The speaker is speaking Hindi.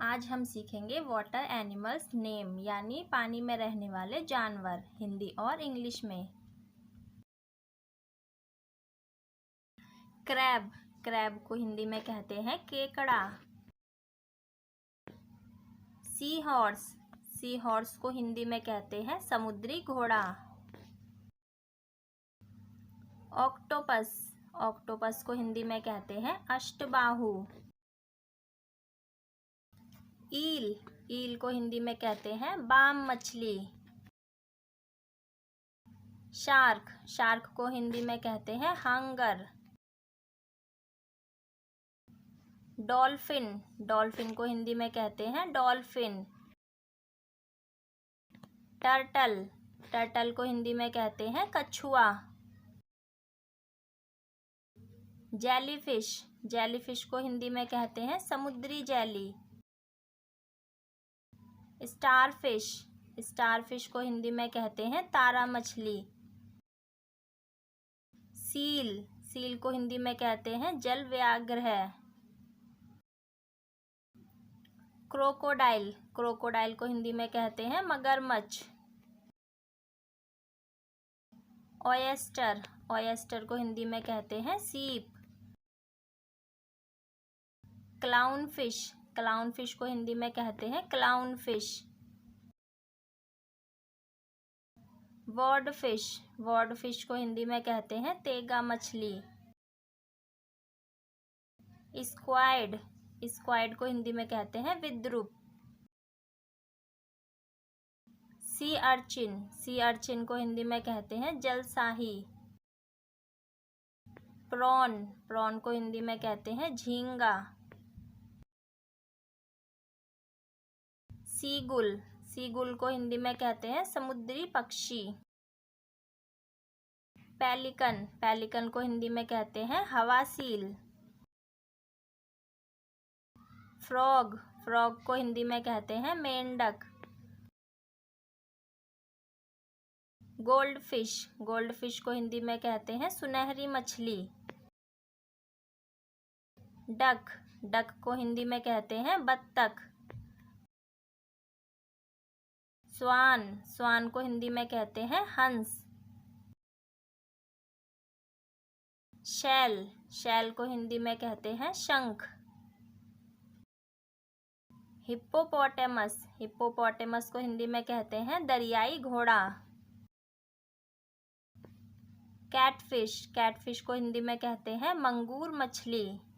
आज हम सीखेंगे वाटर एनिमल्स नेम यानी पानी में रहने वाले जानवर, हिंदी और इंग्लिश में। क्रैब, क्रैब को हिंदी में कहते हैं केकड़ा। सी हॉर्स, सी हॉर्स को हिंदी में कहते हैं समुद्री घोड़ा। ऑक्टोपस, ऑक्टोपस को हिंदी में कहते हैं अष्टबाहु। ईल, ईल को हिंदी में कहते हैं बाम मछली। शार्क, शार्क को हिंदी में कहते हैं हंगर। डॉल्फिन, डॉल्फिन को हिंदी में कहते हैं डॉल्फिन। टर्टल, टर्टल को हिंदी में कहते हैं कछुआ। जेलीफिश, जेलीफिश को हिंदी में कहते हैं समुद्री जेली। स्टारफिश, स्टारफिश को हिंदी में कहते हैं तारा मछली। सील, सील को हिंदी में कहते हैं जल व्याघ्र। क्रोकोडाइल, क्रोकोडाइल को हिंदी में कहते हैं मगरमच्छ। ऑयस्टर, ऑयस्टर को हिंदी में कहते हैं सीप। क्लाउन फिश, क्लाउन फिश को हिंदी में कहते हैं clown fish. Word fish, word fish को हिंदी में कहते हैं तेगा मछली। स्क्वाइड, स्क्वाइड को हिंदी में कहते हैं विद्रुप। सी अर्चिन, सी अर्चिन को हिंदी में कहते हैं जलसाही। प्रॉन, प्रॉन को हिंदी में कहते हैं झींगा। सीगुल, सीगुल को हिंदी में कहते हैं समुद्री पक्षी। पेलिकन, पेलिकन को हिंदी में कहते हैं हवासील। फ्रॉग, फ्रॉग को हिंदी में कहते हैं मेंढक। गोल्ड फिश, गोल्ड फिश को हिंदी में कहते हैं सुनहरी मछली। डक, डक को हिंदी में कहते हैं बत्तख। स्वान, स्वान को हिंदी में कहते हैं हंस। शैल, शैल को हिंदी में कहते हैं शंख। हिप्पोपोटेमस, हिप्पोपोटेमस को हिंदी में कहते हैं दरियाई घोड़ा। कैटफिश, कैटफिश को हिंदी में कहते हैं मंगूर मछली।